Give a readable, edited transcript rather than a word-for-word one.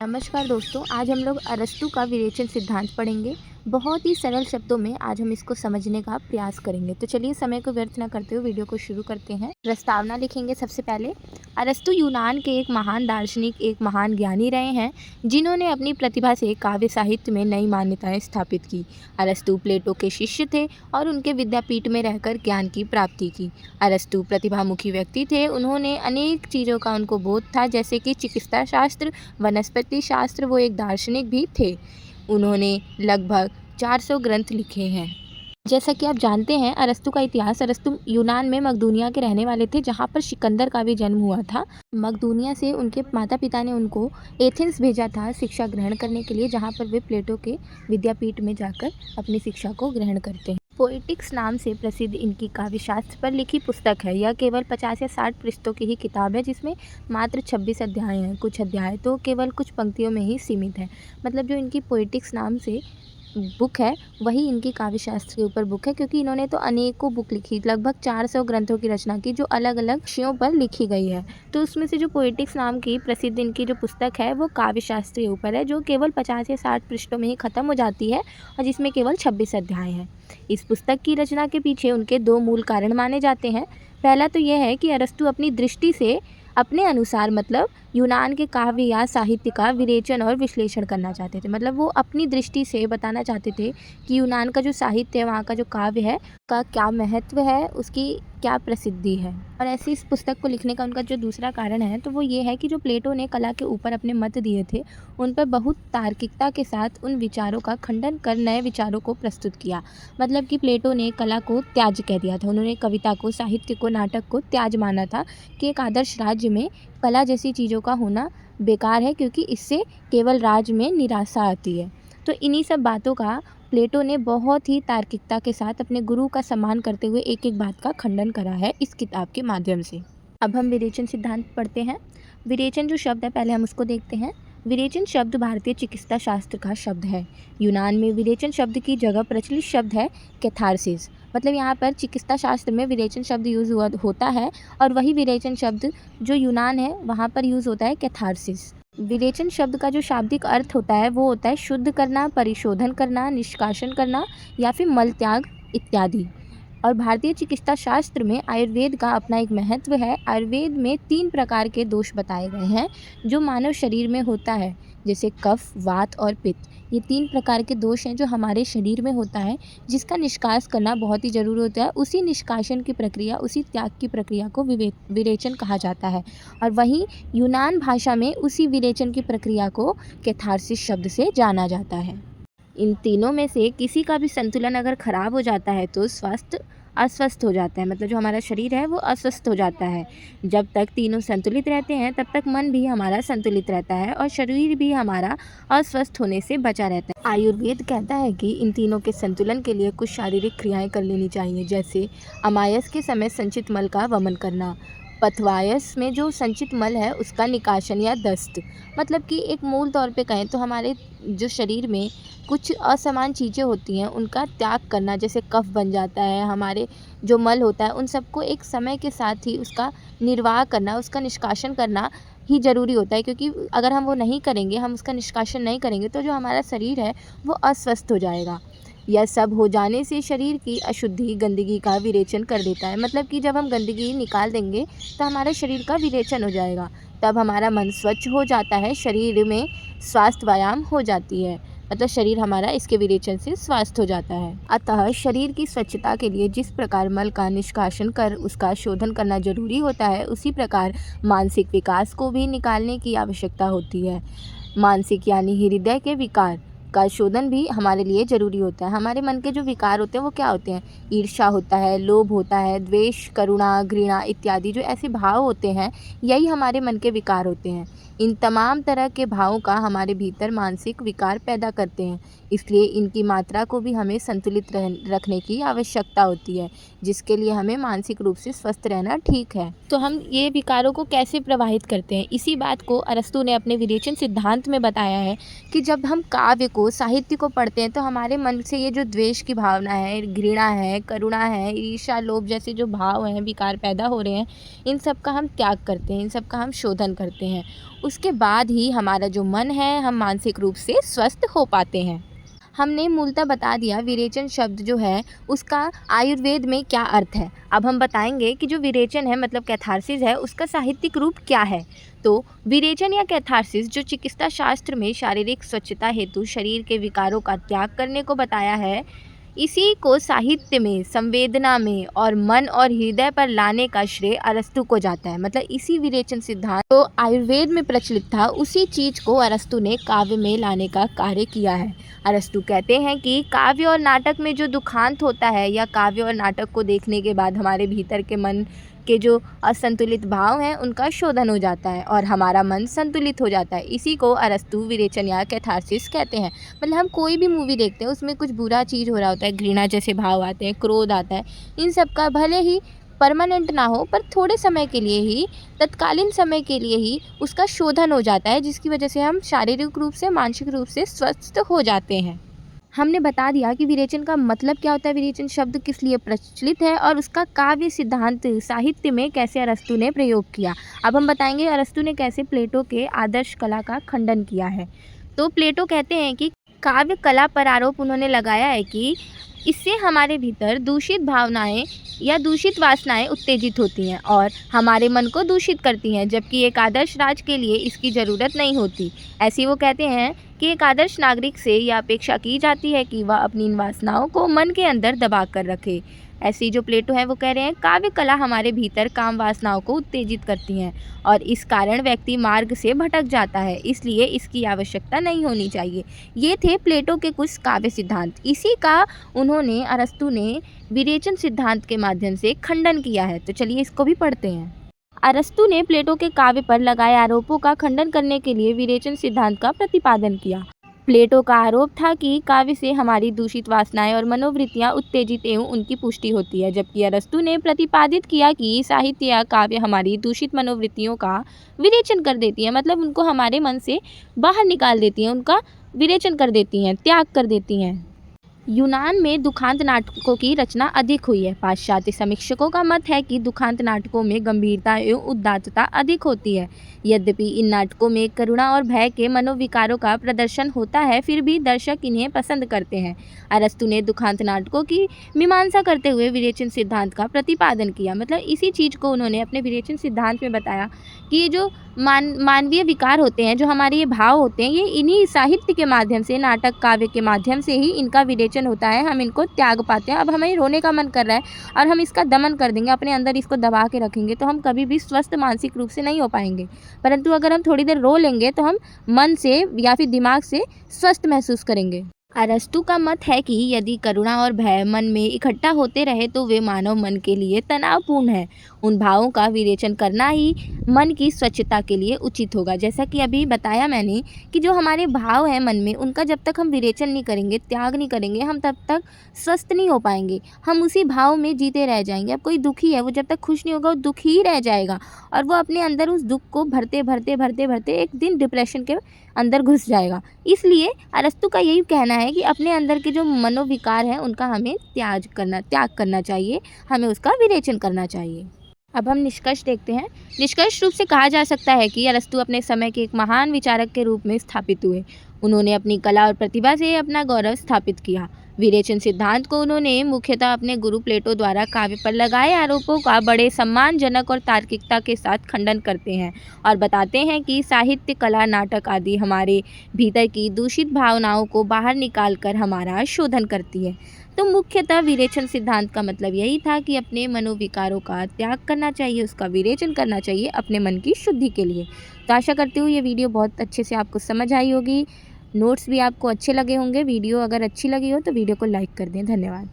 नमस्कार दोस्तों, आज हम लोग अरस्तू का विवेचन सिद्धांत पढ़ेंगे। बहुत ही सरल शब्दों में आज हम इसको समझने का प्रयास करेंगे। तो चलिए समय को व्यर्थ न करते हुए वीडियो को शुरू करते हैं। प्रस्तावना लिखेंगे सबसे पहले। अरस्तू यूनान के एक महान दार्शनिक, एक महान ज्ञानी रहे हैं जिन्होंने अपनी प्रतिभा से काव्य साहित्य में नई मान्यताएं स्थापित की। अरस्तू प्लेटो के शिष्य थे और उनके विद्यापीठ में रहकर ज्ञान की प्राप्ति की। अरस्तू प्रतिभामुखी व्यक्ति थे। उन्होंने अनेक चीज़ों का उनको बोध था, जैसे कि चिकित्सा शास्त्र, वनस्पति शास्त्र। वो एक दार्शनिक भी थे। उन्होंने लगभग 400 ग्रंथ लिखे हैं। जैसा कि आप जानते हैं, अरस्तू का इतिहास। अरस्तू यूनान में मकदूनिया के रहने वाले थे, जहाँ पर सिकंदर का भी जन्म हुआ था। मकदूनिया से उनके माता पिता ने उनको एथेंस भेजा था शिक्षा ग्रहण करने के लिए, जहाँ पर वे प्लेटो के विद्यापीठ में जाकर अपनी शिक्षा को ग्रहण करते हैं। पोएटिक्स नाम से प्रसिद्ध इनकी काव्यशास्त्र पर लिखी पुस्तक है। यह केवल 50 या 60 पृष्ठों की ही किताब है, जिसमें मात्र 26 अध्याय हैं। कुछ अध्याय तो केवल कुछ पंक्तियों में ही सीमित है। मतलब जो इनकी पोएटिक्स नाम से बुक है, वही इनकी काव्यशास्त्र के ऊपर बुक है, क्योंकि इन्होंने तो अनेकों बुक लिखी, लगभग 400 ग्रंथों की रचना की, जो अलग अलग विषयों पर लिखी गई है। तो उसमें से जो पोएटिक्स नाम की प्रसिद्ध इनकी जो पुस्तक है, वो काव्यशास्त्र के ऊपर है, जो केवल 50 या 60 पृष्ठों में ही ख़त्म हो जाती है और जिसमें केवल 26 अध्याय हैं। इस पुस्तक की रचना के पीछे उनके 2 मूल कारण माने जाते हैं। पहला तो यह है कि अरस्तू अपनी दृष्टि से अपने अनुसार, मतलब यूनान के काव्य या साहित्य का विवेचन और विश्लेषण करना चाहते थे। मतलब वो अपनी दृष्टि से बताना चाहते थे कि यूनान का जो साहित्य है, वहाँ का जो काव्य है, का क्या महत्व है, उसकी क्या प्रसिद्धि है। और ऐसी इस पुस्तक को लिखने का उनका जो दूसरा कारण है, तो वो ये है कि जो प्लेटो ने कला के ऊपर अपने मत दिए थे, उन पर बहुत तार्किकता के साथ उन विचारों का खंडन कर नए विचारों को प्रस्तुत किया। मतलब कि प्लेटो ने कला को त्याज्य कह दिया था। उन्होंने कविता को, साहित्य को, नाटक को त्याज्य माना था कि एक आदर्श राज्य में कला जैसी चीज़ों का होना बेकार है, क्योंकि इससे केवल राज्य में निराशा आती है। तो इन्हीं सब बातों का प्लेटो ने बहुत ही तार्किकता के साथ अपने गुरु का सम्मान करते हुए एक एक बात का खंडन करा है इस किताब के माध्यम से। अब हम विरेचन सिद्धांत पढ़ते हैं। विरेचन जो शब्द है, पहले हम उसको देखते हैं। विरेचन शब्द भारतीय चिकित्सा शास्त्र का शब्द है। यूनान में विरेचन शब्द की जगह प्रचलित शब्द है कैथारसिस। मतलब यहाँ पर चिकित्सा शास्त्र में विरेचन शब्द यूज़ होता है, और वही विरेचन शब्द जो यूनान है वहाँ पर यूज़ होता है कैथारसिस। विरेचन शब्द का जो शाब्दिक अर्थ होता है, वो होता है शुद्ध करना, परिशोधन करना, निष्कासन करना या फिर मल त्याग इत्यादि। और भारतीय चिकित्सा शास्त्र में आयुर्वेद का अपना एक महत्व है। आयुर्वेद में 3 प्रकार के दोष बताए गए हैं जो मानव शरीर में होता है, जैसे कफ, वात और पित्त। ये 3 प्रकार के दोष हैं जो हमारे शरीर में होता है, जिसका निष्कास करना बहुत ही ज़रूरी होता है। उसी निष्कासन की प्रक्रिया, उसी त्याग की प्रक्रिया को विरेचन कहा जाता है। और वहीं यूनान भाषा में उसी विरेचन की प्रक्रिया को कैथारसिस शब्द से जाना जाता है। इन तीनों में से किसी का भी संतुलन अगर ख़राब हो जाता है तो अस्वस्थ हो जाता है। मतलब जो हमारा शरीर है वो अस्वस्थ हो जाता है। जब तक तीनों संतुलित रहते हैं, तब तक मन भी हमारा संतुलित रहता है और शरीर भी हमारा अस्वस्थ होने से बचा रहता है। आयुर्वेद कहता है कि इन तीनों के संतुलन के लिए कुछ शारीरिक क्रियाएं कर लेनी चाहिए, जैसे अमायस के समय संचित मल का वमन करना, पथवायस में जो संचित मल है उसका निकासन या दस्त। मतलब कि एक मूल तौर पे कहें तो हमारे जो शरीर में कुछ असमान चीज़ें होती हैं, उनका त्याग करना, जैसे कफ बन जाता है, हमारे जो मल होता है, उन सबको एक समय के साथ ही उसका निर्वाह करना, उसका निष्कासन करना ही ज़रूरी होता है। क्योंकि अगर हम वो नहीं करेंगे, हम उसका निष्कासन नहीं करेंगे, तो जो हमारा शरीर है वो अस्वस्थ हो जाएगा। यह सब हो जाने से शरीर की अशुद्धि, गंदगी का विरेचन कर देता है। मतलब कि जब हम गंदगी निकाल देंगे तो हमारे शरीर का विरेचन हो जाएगा, तब हमारा मन स्वच्छ हो जाता है, शरीर में स्वास्थ्य व्यायाम हो जाती है। मतलब शरीर हमारा इसके विरेचन से स्वस्थ हो जाता है। अतः शरीर की स्वच्छता के लिए जिस प्रकार मल का निष्कासन कर उसका शोधन करना जरूरी होता है, उसी प्रकार मानसिक विकास को भी निकालने की आवश्यकता होती है। मानसिक यानी हृदय के विकार का शोधन भी हमारे लिए ज़रूरी होता है। हमारे मन के जो विकार होते हैं वो क्या होते हैं? ईर्ष्या होता है, लोभ होता है, द्वेष, करुणा, घृणा इत्यादि जो ऐसे भाव होते हैं, यही हमारे मन के विकार होते हैं। इन तमाम तरह के भावों का हमारे भीतर मानसिक विकार पैदा करते हैं, इसलिए इनकी मात्रा को भी हमें संतुलित रखने की आवश्यकता होती है, जिसके लिए हमें मानसिक रूप से स्वस्थ रहना ठीक है। तो हम ये विकारों को कैसे प्रवाहित करते हैं, इसी बात को अरस्तू ने अपने विरेचन सिद्धांत में बताया है कि जब हम काव्य को, साहित्य को पढ़ते हैं, तो हमारे मन से ये जो द्वेष की भावना है, घृणा है, करुणा है, ईर्ष्या, लोभ जैसे जो भाव हैं, विकार पैदा हो रहे हैं, इन सब का हम त्याग करते हैं, इन सब का हम शोधन करते हैं। उसके बाद ही हमारा जो मन है हम मानसिक रूप से स्वस्थ हो पाते हैं। हमने मूलतः बता दिया विरेचन शब्द जो है उसका आयुर्वेद में क्या अर्थ है। अब हम बताएंगे कि जो विरेचन है मतलब कैथारसिस है उसका साहित्यिक रूप क्या है। तो विरेचन या कैथारसिस जो चिकित्सा शास्त्र में शारीरिक स्वच्छता हेतु शरीर के विकारों का त्याग करने को बताया है, इसी को साहित्य में संवेदना में और मन और हृदय पर लाने का श्रेय अरस्तु को जाता है। मतलब इसी विरेचन सिद्धांत तो आयुर्वेद में प्रचलित था, उसी चीज को अरस्तु ने काव्य में लाने का कार्य किया है। अरस्तु कहते हैं कि काव्य और नाटक में जो दुखांत होता है या काव्य और नाटक को देखने के बाद हमारे भीतर के मन के जो असंतुलित भाव हैं उनका शोधन हो जाता है और हमारा मन संतुलित हो जाता है। इसी को अरस्तु विरेचन या कैथारसिस कहते हैं। मतलब हम कोई भी मूवी देखते हैं उसमें कुछ बुरा चीज़ हो रहा होता है, घृणा जैसे भाव आते हैं, क्रोध आता है, इन सब का भले ही परमानेंट ना हो पर थोड़े समय के लिए ही, तत्कालीन समय के लिए ही उसका शोधन हो जाता है, जिसकी वजह से हम शारीरिक रूप से मानसिक रूप से स्वस्थ हो जाते हैं। हमने बता दिया कि विरेचन का मतलब क्या होता है, विरेचन शब्द किस लिए प्रचलित है और उसका काव्य सिद्धांत साहित्य में कैसे अरस्तु ने प्रयोग किया। अब हम बताएंगे अरस्तु ने कैसे प्लेटो के आदर्श कला का खंडन किया है। तो प्लेटो कहते हैं कि काव्य कला पर आरोप उन्होंने लगाया है कि इससे हमारे भीतर दूषित भावनाएं या दूषित वासनाएं उत्तेजित होती हैं और हमारे मन को दूषित करती हैं, जबकि एक आदर्श राज के लिए इसकी ज़रूरत नहीं होती। ऐसे वो कहते हैं कि एक आदर्श नागरिक से यह अपेक्षा की जाती है कि वह अपनी इन वासनाओं को मन के अंदर दबा कर रखे। ऐसी जो प्लेटो है वो कह रहे हैं काव्य कला हमारे भीतर काम वासनाओं को उत्तेजित करती हैं और इस कारण व्यक्ति मार्ग से भटक जाता है, इसलिए इसकी आवश्यकता नहीं होनी चाहिए। ये थे प्लेटो के कुछ काव्य सिद्धांत। इसी का उन्होंने अरस्तु ने विरेचन सिद्धांत के माध्यम से खंडन किया है। तो चलिए इसको भी पढ़ते हैं। अरस्तु ने प्लेटो के काव्य पर लगाए आरोपों का खंडन करने के लिए विरेचन सिद्धांत का प्रतिपादन किया। प्लेटो का आरोप था कि काव्य से हमारी दूषित वासनाएं और मनोवृत्तियां उत्तेजित एवं उनकी पुष्टि होती है, जबकि अरस्तु ने प्रतिपादित किया कि साहित्य या काव्य हमारी दूषित मनोवृत्तियों का विरेचन कर देती है। मतलब उनको हमारे मन से बाहर निकाल देती हैं, उनका विरेचन कर देती हैं, त्याग कर देती हैं। यूनान में दुखांत नाटकों की रचना अधिक हुई है। पाश्चात्य समीक्षकों का मत है कि दुखांत नाटकों में गंभीरता एवं उदात्तता अधिक होती है। यद्यपि इन नाटकों में करुणा और भय के मनोविकारों का प्रदर्शन होता है, फिर भी दर्शक इन्हें पसंद करते हैं। अरस्तु ने दुखांत नाटकों की मीमांसा करते हुए विरेचन सिद्धांत का प्रतिपादन किया। मतलब इसी चीज़ को उन्होंने अपने विरेचन सिद्धांत में बताया कि ये जो मानवीय विकार होते हैं, जो हमारे ये भाव होते हैं, ये इन्हीं साहित्य के माध्यम से, नाटक काव्य के माध्यम से ही इनका विरेचन होता है, हम इनको त्याग पाते हैं। अब हमें रोने का मन कर रहा है और हम इसका दमन कर देंगे, अपने अंदर इसको दबा के रखेंगे, तो हम कभी भी स्वस्थ मानसिक रूप से नहीं हो पाएंगे। परंतु अगर हम थोड़ी देर रो लेंगे तो हम मन से या फिर दिमाग से स्वस्थ महसूस करेंगे। अरस्तु का मत है कि यदि करुणा और भय मन में इकट्ठा होते रहे तो वे मानव मन के लिए तनावपूर्ण है। उन भावों का विरेचन करना ही मन की स्वच्छता के लिए उचित होगा। जैसा कि अभी बताया मैंने कि जो हमारे भाव हैं मन में, उनका जब तक हम विरेचन नहीं करेंगे, त्याग नहीं करेंगे, हम तब तक स्वस्थ नहीं हो पाएंगे। हम उसी भाव में जीते रह जाएंगे। अब कोई दुखी है, वो जब तक खुश नहीं होगा वो दुखी ही रह जाएगा और वो अपने अंदर उस दुख को भरते भरते भरते भरते एक दिन डिप्रेशन के अंदर घुस जाएगा। इसलिए अरस्तु का यही कहना है कि अपने अंदर के जो मनोविकार हैं उनका हमें त्याग करना चाहिए, हमें उसका विरेचन करना चाहिए। अब हम निष्कर्ष देखते हैं। निष्कर्ष रूप से कहा जा सकता है कि अरस्तु अपने समय के एक महान विचारक के रूप में स्थापित हुए। उन्होंने अपनी कला और प्रतिभा से अपना गौरव स्थापित किया। विरेचन सिद्धांत को उन्होंने मुख्यतः अपने गुरु प्लेटो द्वारा काव्य पर लगाए आरोपों का बड़े सम्मानजनक और तार्किकता के साथ खंडन करते हैं और बताते हैं कि साहित्य, कला, नाटक आदि हमारे भीतर की दूषित भावनाओं को बाहर निकालकर हमारा शोधन करती है। तो मुख्यतः विरेचन सिद्धांत का मतलब यही था कि अपने मनोविकारों का त्याग करना चाहिए, उसका विरेचन करना चाहिए अपने मन की शुद्धि के लिए। तो आशा करती हूँ ये वीडियो बहुत अच्छे से आपको समझ आई होगी, नोट्स भी आपको अच्छे लगे होंगे। वीडियो अगर अच्छी लगी हो तो वीडियो को लाइक कर दें। धन्यवाद।